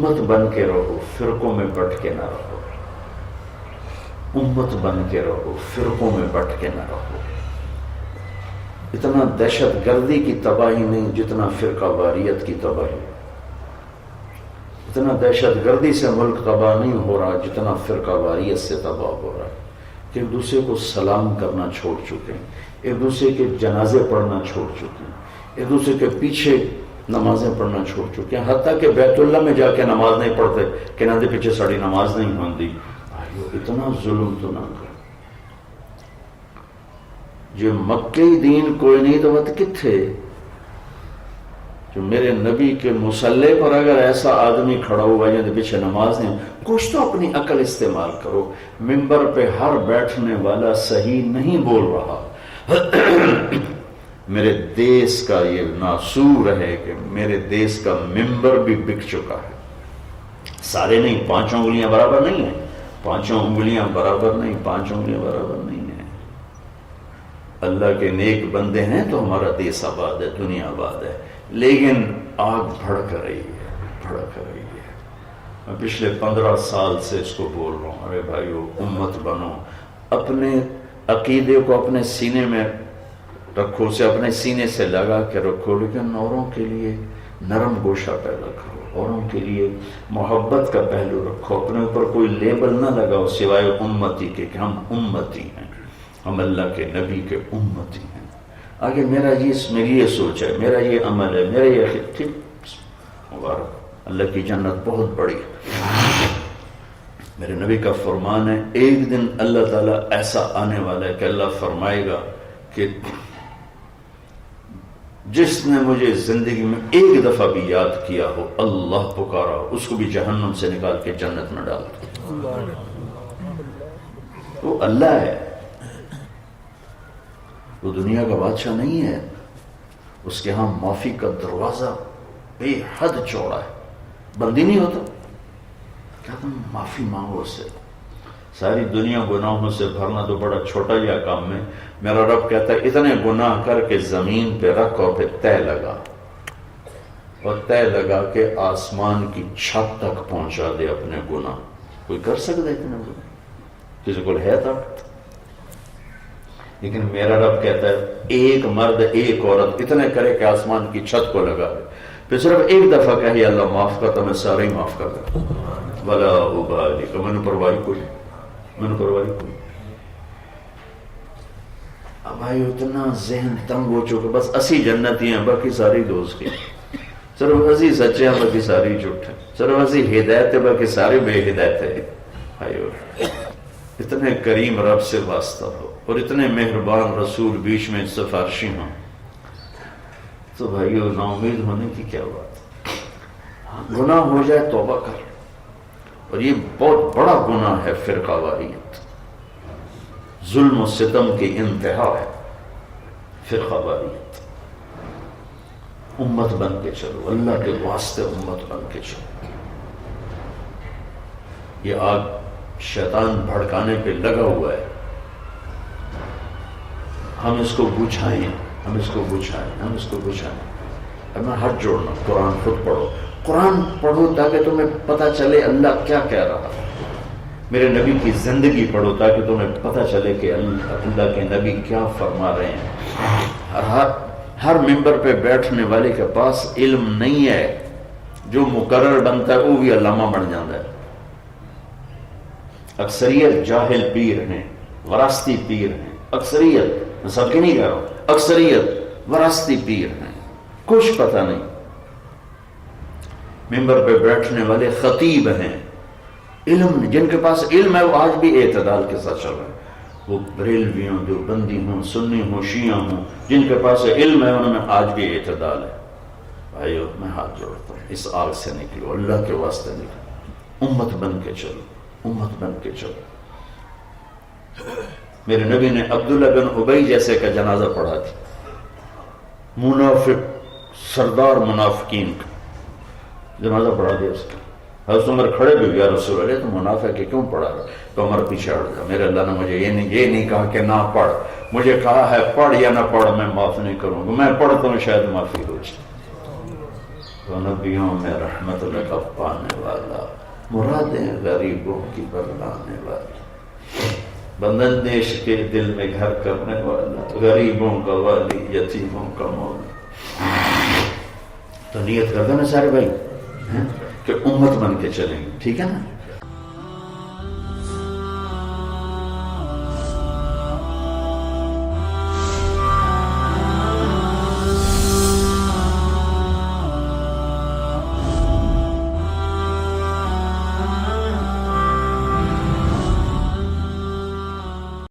امت بن کے رہو، فرقوں میں بٹ کے نہ رہو، امت بن کے رہو، فرقوں میں بٹ کے نہ رہو۔ اتنا دہشت گردی کی تباہی نہیں جتنا فرقہ واریت کی تباہی، اتنا دہشت گردی سے ملک تباہ نہیں ہو رہا جتنا فرقہ واریت سے تباہ ہو رہا ہے، کہ ایک دوسرے کو سلام کرنا چھوڑ چکے ہیں، ایک دوسرے کے جنازے پڑھنا چھوڑ چکے ہیں، ایک دوسرے کے پیچھے نمازیں پڑھنا چھوڑ چکے ہیں، حتیٰ کہ بیت اللہ میں جا کے نماز نہیں پڑھتے کہ نہ دے پیچھے ساڑی نماز نہیں ہوندی۔ اتنا ظلم تو نہ کر، جو مکی دین کوئی نہیں تو وقت کتھے، جو میرے نبی کے مصلی پر اگر ایسا آدمی کھڑا ہوا جن کے پیچھے نماز نہیں، کچھ تو اپنی عقل استعمال کرو۔ ممبر پہ ہر بیٹھنے والا صحیح نہیں بول رہا۔ میرے دیس کا یہ ناسور ہے کہ میرے دیس کا ممبر بھی بک چکا ہے، سارے نہیں، 5 انگلیاں برابر نہیں ہیں، 5 انگلیاں برابر نہیں، 5 انگلیاں برابر نہیں ہیں۔ اللہ کے نیک بندے ہیں تو ہمارا دیس آباد ہے، دنیا آباد ہے، لیکن آگ بھڑک رہی ہے، بھڑک رہی ہے۔ میں پچھلے 15 سال سے اس کو بول رہا ہوں، ارے بھائیو امت بنو، اپنے عقیدے کو اپنے سینے میں رکھو، اسے اپنے سینے سے لگا کے رکھو، لیکن اوروں کے لیے نرم گوشہ پیدا کرو، اوروں کے لیے محبت کا پہلو رکھو، اپنے اوپر کوئی لیبل نہ لگاؤ سوائے امتی کے کہ ہم امتی ہیں، ہم اللہ کے نبی کے امتی ہیں۔ آگے میری یہ سوچ ہے، میرا یہ عمل ہے، میرا یہ ٹھیک، مبارک، اللہ کی جنت بہت بڑی ہے۔ میرے نبی کا فرمان ہے، ایک دن اللہ تعالیٰ ایسا آنے والا ہے کہ اللہ فرمائے گا کہ جس نے مجھے زندگی میں ایک دفعہ بھی یاد کیا ہو، اللہ پکارا ہو، اس کو بھی جہنم سے نکال کے جنت میں ڈال دو۔ وہ اللہ ہے، وہ دنیا کا بادشاہ نہیں ہے، اس کے ہاں معافی کا دروازہ بے حد چوڑا ہے۔ بندی نہیں ہوتا کیا تم معافی مانگو اس سے؟ ساری دنیا گناہوں سے بھرنا تو بڑا چھوٹا یا کام ہے۔ میرا رب کہتا ہے اتنے گناہ کر کے زمین پہ رکھ اور پھر تہ لگا، اور تہ لگا کے آسمان کی چھت تک پہنچا دے اپنے گناہ۔ کوئی کر سکتا ہے اتنے گناہ؟ کسی کو ہے طاقت؟ لیکن میرا رب کہتا ہے ایک مرد ایک عورت اتنے کرے کہ آسمان کی چھت کو لگا دے، پھر صرف ایک دفعہ کہے اللہ معاف کر، تو میں سارے ہی معاف کر دوں، ولا ابالی، کہ میں نے پرواہی کوئی، میں نے پرواہی کوئی۔ اب بھائی اتنا ذہن تنگ ہو چکا، بس اسی جنتی ہیں باقی ساری دوست کی، صرف اسی سچے ہیں باقی ساری جھوٹ ہیں، صرف اسی ہدایت ہے باقی سارے بے ہدایت ہے۔ بھائیو اتنے کریم رب سے واسطہ ہو اور اتنے مہربان رسول بیچ میں سفارشی ہوں تو بھائیو نا امید ہونے کی کیا بات؟ گناہ ہو جائے توبہ کر، اور یہ بہت بڑا گناہ ہے فرقہ واریت، ظلم و ستم کی انتہا ہے فرقہ واریت۔ امت بن کے چلو، اللہ کے واسطے امت بن کے چلو۔ یہ آگ شیطان بھڑکانے پہ لگا ہوا ہے، ہم اس کو بجھائیں، ہم اس کو بجھائیں، ہم اس کو بجھائیں۔ اب میں ہاتھ جوڑنا، قرآن خود پڑھو، قرآن پڑھو تاکہ تمہیں پتہ چلے اللہ کیا کہہ رہا ہے، میرے نبی کی زندگی پڑھو تاکہ تمہیں پتہ چلے کہ اللہ کے نبی کیا فرما رہے ہیں۔ ہر ممبر پہ بیٹھنے والے کے پاس علم نہیں ہے، جو مقرر بنتا ہے وہ بھی علامہ بن جاتا ہے۔ اکثریت جاہل پیر ہیں، وراثتی پیر ہیں، اکثریت، میں سب کی نہیں کہہ رہا ہوں، اکثریت وراثتی پیر ہیں، کچھ پتہ نہیں۔ ممبر پہ بیٹھنے والے خطیب ہیں، علم جن کے پاس علم ہے وہ آج بھی اعتدال کے ساتھ چل رہے ہیں، وہ بریلوی ہوں، دیوبندی ہوں، سنی ہوں، شیعہ ہوں، جن کے پاس علم ہے انہوں میں آج بھی اعتدال ہے۔ بھائیو میں ہاتھ جوڑتا ہوں، اس آگ سے نکلو، اللہ کے واسطے نکلو، امت بن کے چلو، امت بن کے چلو۔ میرے نبی نے عبداللہ بن ابی جیسے کا جنازہ پڑھا تھا، منافق، سردار منافقین کا جنازہ پڑھا دیا اس کا۔ حضرت عمر کھڑے بھی گیا، رسول اللہ تو منافق ہے کیوں پڑھا رہا؟ تو عمر پیچھے ہٹ گیا، میرے اللہ نے مجھے یہ نہیں کہا کہ نہ پڑھ، مجھے کہا ہے پڑھ یا نہ پڑھ میں معاف نہیں کروں گا، میں پڑھتا ہوں شاید معافی ہو جائے۔ تو نبیوں میں رحمت اللہ کا پانے والا مرادیں غریبوں کی بدلانے والی، بندن دیش کے دل میں گھر کرنے والا، غریبوں کا والی، یتیموں کا مولا۔ تو نیت کر دو نا سارے بھائی کہ امت بن کے چلیں گے، ٹھیک ہے نا؟